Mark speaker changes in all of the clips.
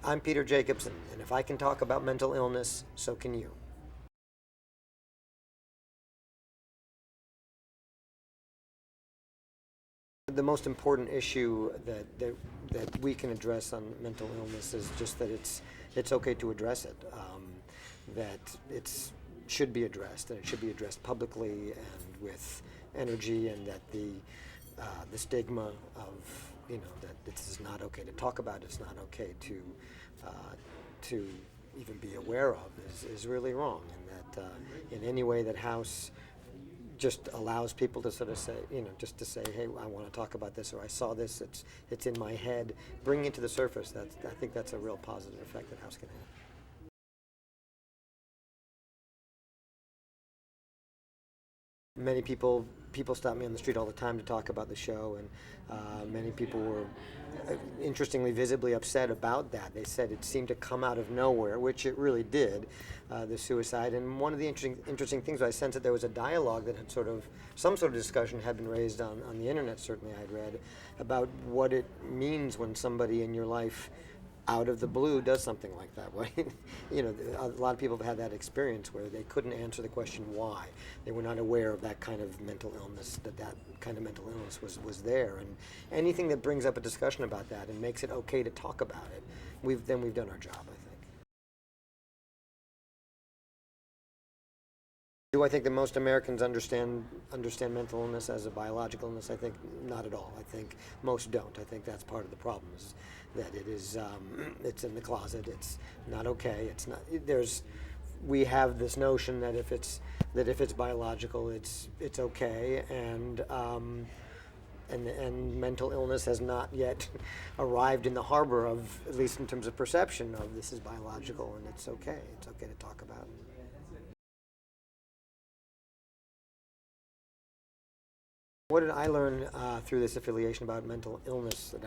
Speaker 1: I'm Peter Jacobson, and if I can talk about mental illness, so can you. The most important issue that we can address on mental illness is just that it's okay to address it, that it should be addressed, and it should be addressed publicly and with energy, and that the stigma of that this is not okay to talk about, it's not okay to even be aware of is really wrong, and that in any way that House just allows people to sort of say, just to say, hey, I want to talk about this, or I saw this, it's in my head, bringing it to the surface. I think that's a real positive effect that House can have. Many people stop me on the street all the time to talk about the show, and many people were interestingly, visibly upset about that. They said it seemed to come out of nowhere, which it really did, the suicide. And one of the interesting things, I sensed that there was a dialogue that had some sort of discussion had been raised on the internet, certainly I'd read, about what it means when somebody in your life out of the blue does something like that. A lot of people have had that experience where they couldn't answer the question why. They were not aware of that kind of mental illness, that kind of mental illness was there. And anything that brings up a discussion about that and makes it okay to talk about it, we've done our job, I think. Do I think that most Americans understand mental illness as a biological illness? I think not at all. I think most don't. I think that's part of the problem, is that it's in the closet. It's not okay. It's not. We have this notion that if it's biological, it's okay, and mental illness has not yet arrived in the harbor of, at least in terms of perception of, this is biological and it's okay. It's okay to talk about. What did I learn through this affiliation about mental illness that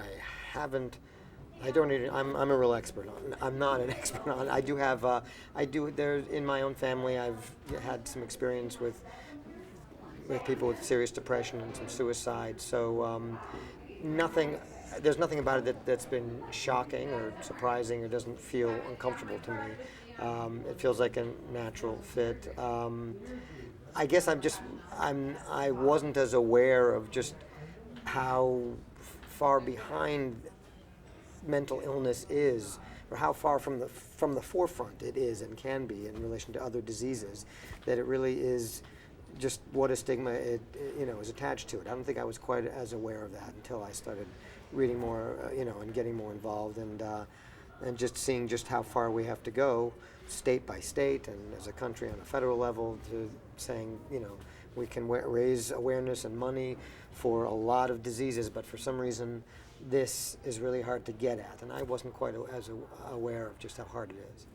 Speaker 1: I'm a real expert on. I'm not an expert on. I do have, in my own family, I've had some experience with people with serious depression and some suicide. So there's nothing about it that's been shocking or surprising or doesn't feel uncomfortable to me. It feels like a natural fit. I guess I wasn't as aware of just how far behind mental illness is, or how far from the forefront it is and can be in relation to other diseases, that it really is just what a stigma is attached to it. I don't think I was quite as aware of that until I started reading more, and getting more involved, and just seeing just how far we have to go, state by state and as a country on a federal level, to saying, we can raise awareness and money for a lot of diseases, but for some reason this is really hard to get at, and I wasn't quite as aware of just how hard it is.